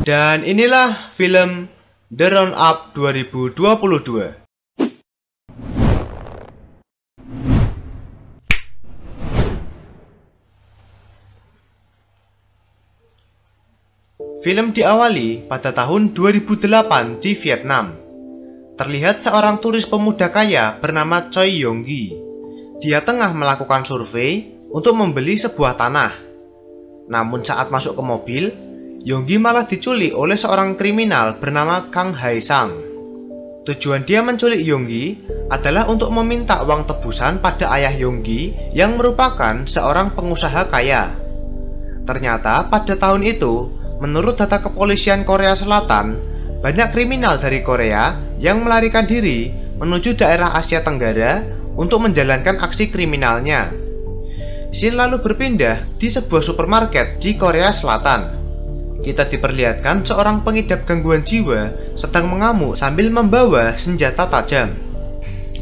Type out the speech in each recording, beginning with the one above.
Dan inilah film The Roundup 2022. Film diawali pada tahun 2008 di Vietnam. Terlihat seorang turis pemuda kaya bernama Choi Yong-gi. Dia tengah melakukan survei untuk membeli sebuah tanah. Namun saat masuk ke mobil, Yong-gi malah diculik oleh seorang kriminal bernama Kang Hae-sang. Tujuan dia menculik Yong-gi adalah untuk meminta uang tebusan pada ayah Yong-gi yang merupakan seorang pengusaha kaya. Ternyata pada tahun itu, menurut data kepolisian Korea Selatan, banyak kriminal dari Korea yang melarikan diri menuju daerah Asia Tenggara untuk menjalankan aksi kriminalnya. Scene lalu berpindah di sebuah supermarket di Korea Selatan. Kita diperlihatkan seorang pengidap gangguan jiwa sedang mengamuk sambil membawa senjata tajam.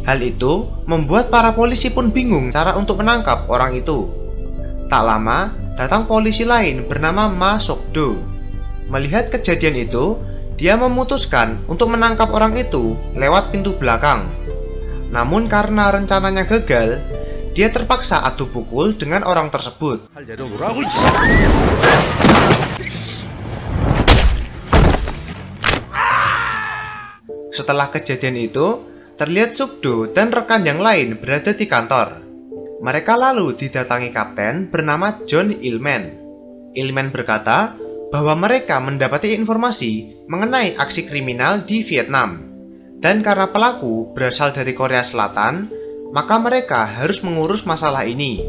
Hal itu membuat para polisi pun bingung cara untuk menangkap orang itu. Tak lama, datang polisi lain bernama Ma Sok-do. Melihat kejadian itu, dia memutuskan untuk menangkap orang itu lewat pintu belakang. Namun karena rencananya gagal, dia terpaksa adu pukul dengan orang tersebut. Setelah kejadian itu, terlihat Sok-do dan rekan yang lain berada di kantor. Mereka lalu didatangi kapten bernama John Il-man. Il-man berkata bahwa mereka mendapati informasi mengenai aksi kriminal di Vietnam. Dan karena pelaku berasal dari Korea Selatan, maka mereka harus mengurus masalah ini.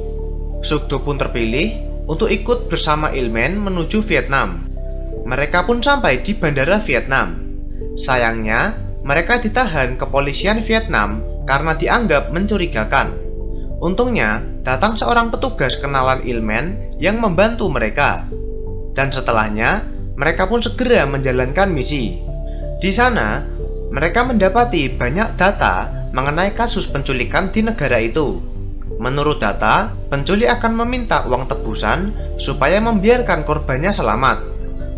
Sok-do pun terpilih untuk ikut bersama Il-man menuju Vietnam. Mereka pun sampai di bandara Vietnam. Sayangnya, mereka ditahan kepolisian Vietnam karena dianggap mencurigakan. Untungnya, datang seorang petugas kenalan Il-man yang membantu mereka. Dan setelahnya, mereka pun segera menjalankan misi. Di sana, mereka mendapati banyak data mengenai kasus penculikan di negara itu. Menurut data, penculik akan meminta uang tebusan supaya membiarkan korbannya selamat.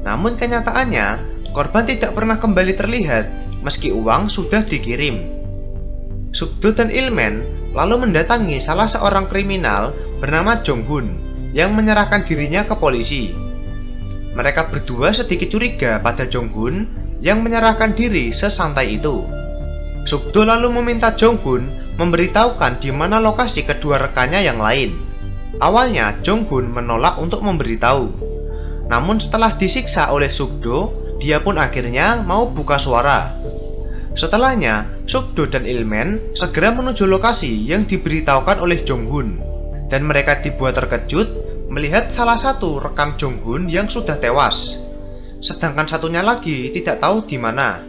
Namun kenyataannya, korban tidak pernah kembali terlihat meski uang sudah dikirim. Sok-do dan Il-man lalu mendatangi salah seorang kriminal bernama Jong-hun yang menyerahkan dirinya ke polisi. Mereka berdua sedikit curiga pada Jong-hun yang menyerahkan diri sesantai itu. Sok-do lalu meminta Jong-hun memberitahukan di mana lokasi kedua rekannya yang lain. Awalnya Jong-hun menolak untuk memberitahu. Namun setelah disiksa oleh Sok-do, dia pun akhirnya mau buka suara. Setelahnya, Sok-do dan Il-man segera menuju lokasi yang diberitahukan oleh Jong-hun. Dan mereka dibuat terkejut melihat salah satu rekan Jong-hun yang sudah tewas. Sedangkan satunya lagi tidak tahu di mana.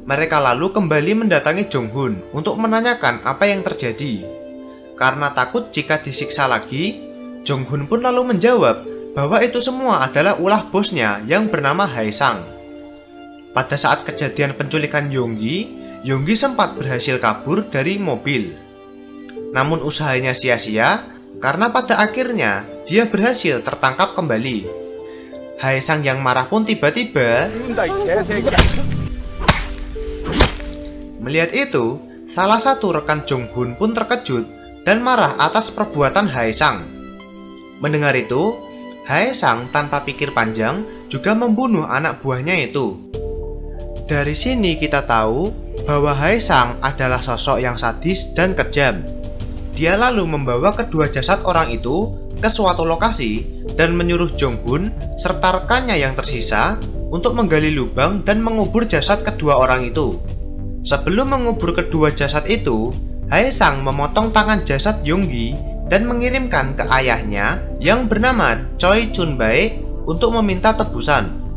Mereka lalu kembali mendatangi Jong-hun untuk menanyakan apa yang terjadi. Karena takut jika disiksa lagi, Jong-hun pun lalu menjawab bahwa itu semua adalah ulah bosnya yang bernama Hae-sang. Pada saat kejadian penculikan Yong-gi, Yong-gi sempat berhasil kabur dari mobil. Namun usahanya sia-sia karena pada akhirnya dia berhasil tertangkap kembali. Hae-sang yang marah pun tiba-tiba melihat itu, salah satu rekan Jong-hun pun terkejut dan marah atas perbuatan Hae-sang. Mendengar itu, Hae-sang tanpa pikir panjang juga membunuh anak buahnya itu. Dari sini kita tahu bahwa Hae-sang adalah sosok yang sadis dan kejam. Dia lalu membawa kedua jasad orang itu ke suatu lokasi dan menyuruh Jong-hun serta rekannya yang tersisa untuk menggali lubang dan mengubur jasad kedua orang itu. Sebelum mengubur kedua jasad itu, Hae-sang memotong tangan jasad Yong-gi dan mengirimkan ke ayahnya yang bernama Choi Chun-bae untuk meminta tebusan.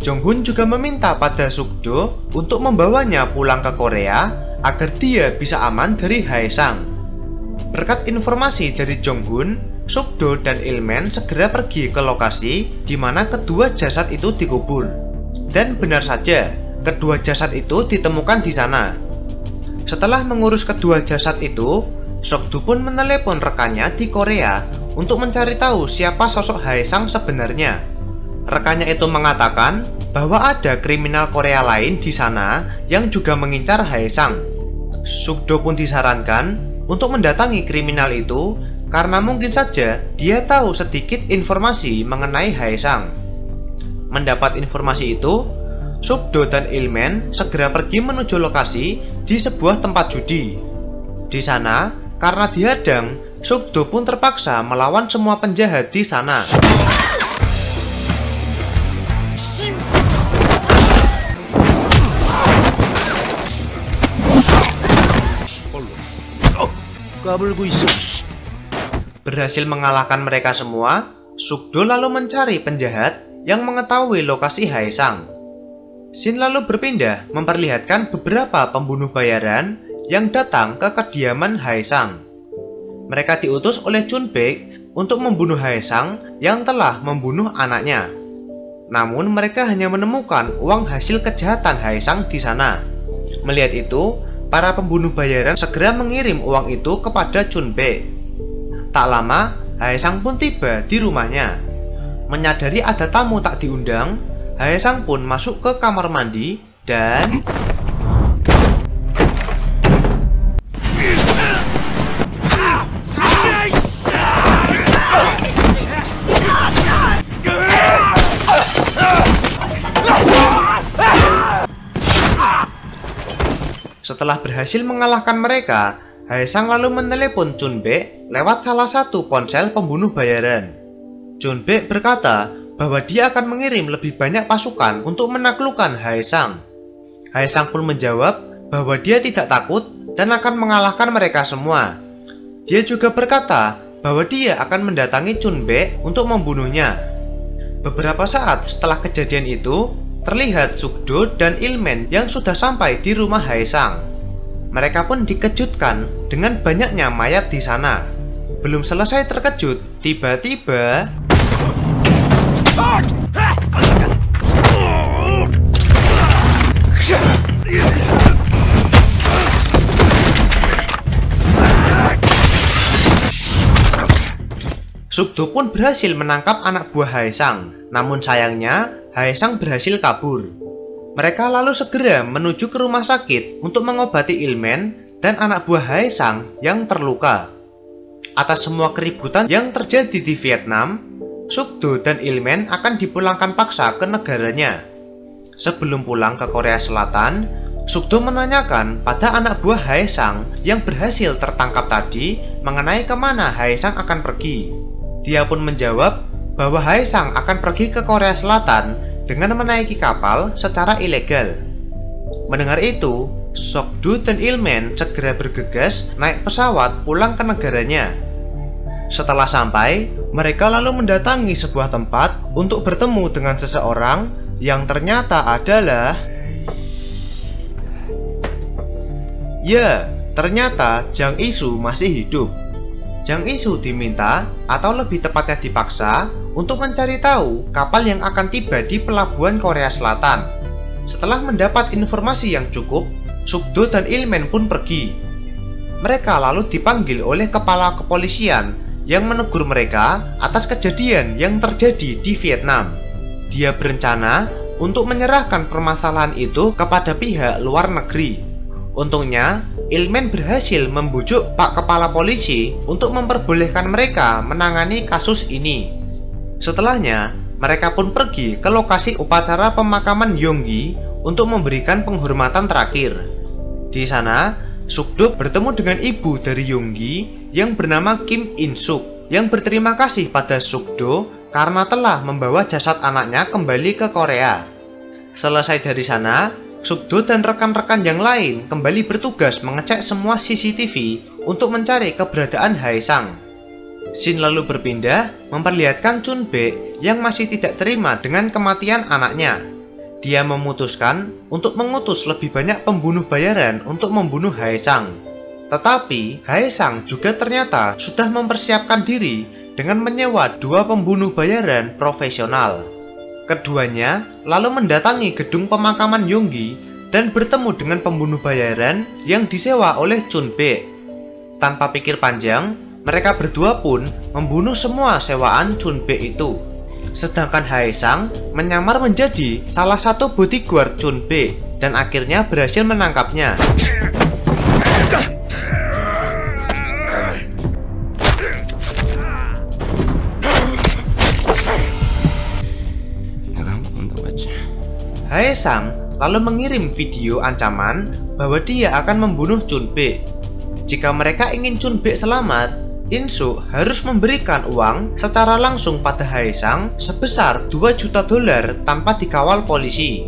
Jong-hun juga meminta pada Sok-do untuk membawanya pulang ke Korea agar dia bisa aman dari Hae-sang. Berkat informasi dari Jong-hun, Sok-do dan Il-man segera pergi ke lokasi di mana kedua jasad itu dikubur. Dan benar saja, kedua jasad itu ditemukan di sana. Setelah mengurus kedua jasad itu, Sok-do pun menelepon rekannya di Korea untuk mencari tahu siapa sosok Hae-sang sebenarnya. rekannya itu mengatakan bahwa ada kriminal Korea lain di sana yang juga mengincar Haesang. Sukdo pun disarankan untuk mendatangi kriminal itu karena mungkin saja dia tahu sedikit informasi mengenai Haesang. Mendapat informasi itu, Sukdo dan Ilmen segera pergi menuju lokasi di sebuah tempat judi. Di sana, karena dihadang, Sukdo pun terpaksa melawan semua penjahat di sana. Berhasil mengalahkan mereka semua, Sukdo lalu mencari penjahat yang mengetahui lokasi Haesang. Scene lalu berpindah memperlihatkan beberapa pembunuh bayaran yang datang ke kediaman Haesang. Mereka diutus oleh Chunbaek untuk membunuh Haesang yang telah membunuh anaknya. Namun mereka hanya menemukan uang hasil kejahatan Haesang di sana. Melihat itu, para pembunuh bayaran segera mengirim uang itu kepada Chunbaek. Tak lama, Haesang pun tiba di rumahnya. Menyadari ada tamu tak diundang, Haesang pun masuk ke kamar mandi dan setelah berhasil mengalahkan mereka, Haesang lalu menelepon Chunbaek lewat salah satu ponsel pembunuh bayaran. Chunbaek berkata bahwa dia akan mengirim lebih banyak pasukan untuk menaklukkan Haesang. Haesang pun menjawab bahwa dia tidak takut dan akan mengalahkan mereka semua. Dia juga berkata bahwa dia akan mendatangi Chunbaek untuk membunuhnya. Beberapa saat setelah kejadian itu, terlihat Sukdo dan Ilmen yang sudah sampai di rumah Haesang. Mereka pun dikejutkan dengan banyaknya mayat di sana. Belum selesai terkejut, tiba-tiba Sukdo pun berhasil menangkap anak buah Haesang. Namun sayangnya, Haesang berhasil kabur. Mereka lalu segera menuju ke rumah sakit untuk mengobati Ilmen dan anak buah Haesang yang terluka. Atas semua keributan yang terjadi di Vietnam, Sukdo dan Ilmen akan dipulangkan paksa ke negaranya. Sebelum pulang ke Korea Selatan, Sukdo menanyakan pada anak buah Haesang yang berhasil tertangkap tadi mengenai kemana Haesang akan pergi. Dia pun menjawab bahwa Haesang akan pergi ke Korea Selatan dengan menaiki kapal secara ilegal. Mendengar itu, Sukdo dan Ilmen segera bergegas naik pesawat pulang ke negaranya. Setelah sampai, mereka lalu mendatangi sebuah tempat untuk bertemu dengan seseorang yang ternyata adalah... Ya, ternyata Jang Isu masih hidup. Jang Isu diminta, atau lebih tepatnya dipaksa, untuk mencari tahu kapal yang akan tiba di pelabuhan Korea Selatan. Setelah mendapat informasi yang cukup, Sukdo dan Ilmen pun pergi. Mereka lalu dipanggil oleh kepala kepolisian yang menegur mereka atas kejadian yang terjadi di Vietnam. Dia berencana untuk menyerahkan permasalahan itu kepada pihak luar negeri. Untungnya, Ilmen berhasil membujuk Pak Kepala Polisi untuk memperbolehkan mereka menangani kasus ini. Setelahnya, mereka pun pergi ke lokasi upacara pemakaman Yonggi untuk memberikan penghormatan terakhir. Di sana, Sukdo bertemu dengan ibu dari Yonggi yang bernama Kim In Suk yang berterima kasih pada Sukdo karena telah membawa jasad anaknya kembali ke Korea. Selesai dari sana, Sukdo dan rekan-rekan yang lain kembali bertugas mengecek semua CCTV untuk mencari keberadaan Haesang. Scene lalu berpindah memperlihatkan Chunbaek yang masih tidak terima dengan kematian anaknya. Dia memutuskan untuk mengutus lebih banyak pembunuh bayaran untuk membunuh Haesang. Tetapi Haesang juga ternyata sudah mempersiapkan diri dengan menyewa 2 pembunuh bayaran profesional. Keduanya lalu mendatangi gedung pemakaman Yonggi dan bertemu dengan pembunuh bayaran yang disewa oleh Chunbaek. Tanpa pikir panjang, mereka berdua pun membunuh semua sewaan Chunbaek itu. Sedangkan Haesang menyamar menjadi salah satu bodyguard Chunbe dan akhirnya berhasil menangkapnya. Haesang lalu mengirim video ancaman bahwa dia akan membunuh Chunbe. Jika mereka ingin Chunbe selamat, Insuk harus memberikan uang secara langsung pada Haesang sebesar $2 juta tanpa dikawal polisi.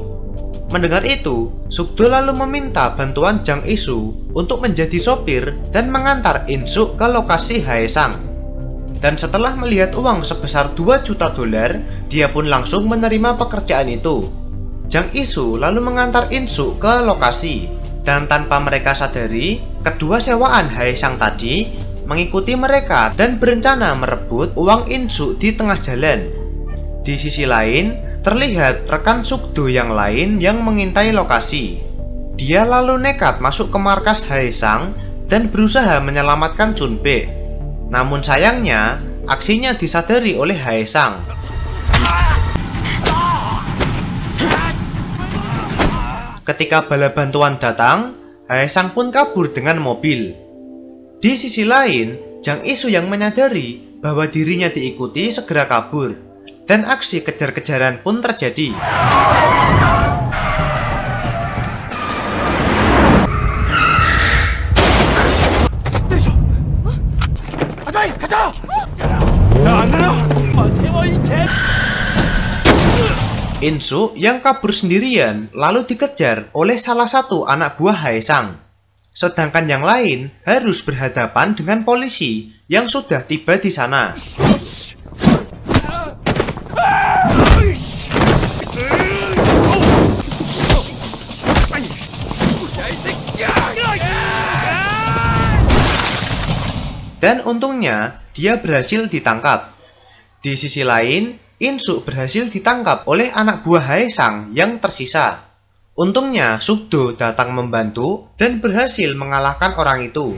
Mendengar itu, Sukdo lalu meminta bantuan Jang Isu untuk menjadi sopir dan mengantar Insuk ke lokasi Haesang. Dan setelah melihat uang sebesar $2 juta, dia pun langsung menerima pekerjaan itu. Jang Isu lalu mengantar Insuk ke lokasi, dan tanpa mereka sadari, kedua sewaan Haesang tadi mengikuti mereka dan berencana merebut uang Insuk di tengah jalan. Di sisi lain, terlihat rekan Sukdo yang lain yang mengintai lokasi. Dia lalu nekat masuk ke markas Haesang dan berusaha menyelamatkan Chunbe. Namun sayangnya, aksinya disadari oleh Haesang. Ketika bala bantuan datang, Haesang pun kabur dengan mobil. Di sisi lain, Jang Isu yang menyadari bahwa dirinya diikuti segera kabur, dan aksi kejar-kejaran pun terjadi. Insuk yang kabur sendirian lalu dikejar oleh salah satu anak buah Haesang. Sedangkan yang lain harus berhadapan dengan polisi yang sudah tiba di sana. Dan untungnya dia berhasil ditangkap. Di sisi lain, Insuk berhasil ditangkap oleh anak buah Haesang yang tersisa. Untungnya Sukdo datang membantu dan berhasil mengalahkan orang itu.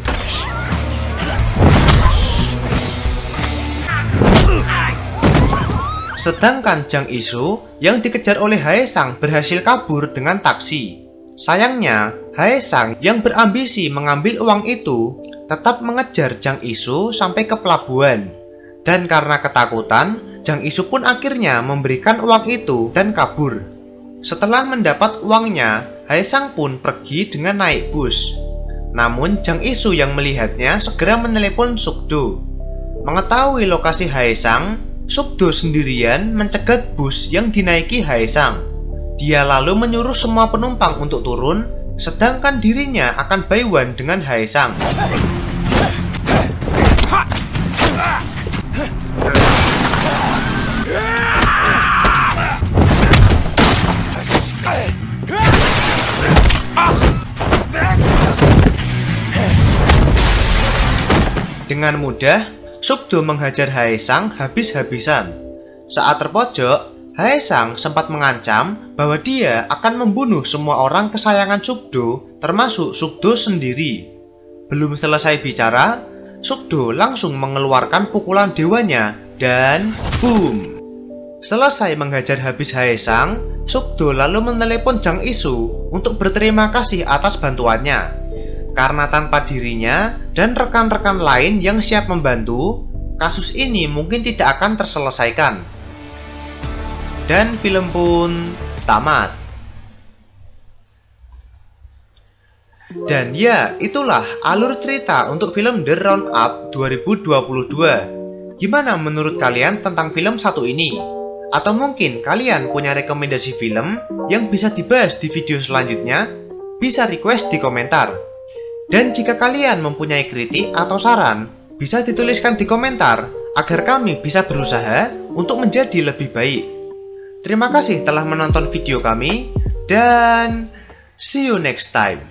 Sedangkan Jang Isu yang dikejar oleh Haesang berhasil kabur dengan taksi. Sayangnya, Haesang yang berambisi mengambil uang itu tetap mengejar Jang Isu sampai ke pelabuhan. Dan karena ketakutan, Jang Isu pun akhirnya memberikan uang itu dan kabur. Setelah mendapat uangnya, Haesang pun pergi dengan naik bus. Namun Jang Isu yang melihatnya segera menelepon Sukdo. Mengetahui lokasi Haesang, Sukdo sendirian mencegat bus yang dinaiki Haesang. Dia lalu menyuruh semua penumpang untuk turun, sedangkan dirinya akan buy one dengan Haesang. Dengan mudah, Sukdo menghajar Haesang habis-habisan. Saat terpojok, Haesang sempat mengancam bahwa dia akan membunuh semua orang kesayangan Sukdo, termasuk Sukdo sendiri. Belum selesai bicara, Sukdo langsung mengeluarkan pukulan dewanya dan boom! Selesai menghajar habis Haesang, Sukdo lalu menelepon Jang Isu untuk berterima kasih atas bantuannya. Karena tanpa dirinya dan rekan-rekan lain yang siap membantu, kasus ini mungkin tidak akan terselesaikan. Dan film pun tamat. Dan ya, itulah alur cerita untuk film The Roundup 2022. Gimana menurut kalian tentang film satu ini? Atau mungkin kalian punya rekomendasi film yang bisa dibahas di video selanjutnya? Bisa request di komentar. Dan jika kalian mempunyai kritik atau saran, bisa dituliskan di komentar agar kami bisa berusaha untuk menjadi lebih baik. Terima kasih telah menonton video kami, dan see you next time.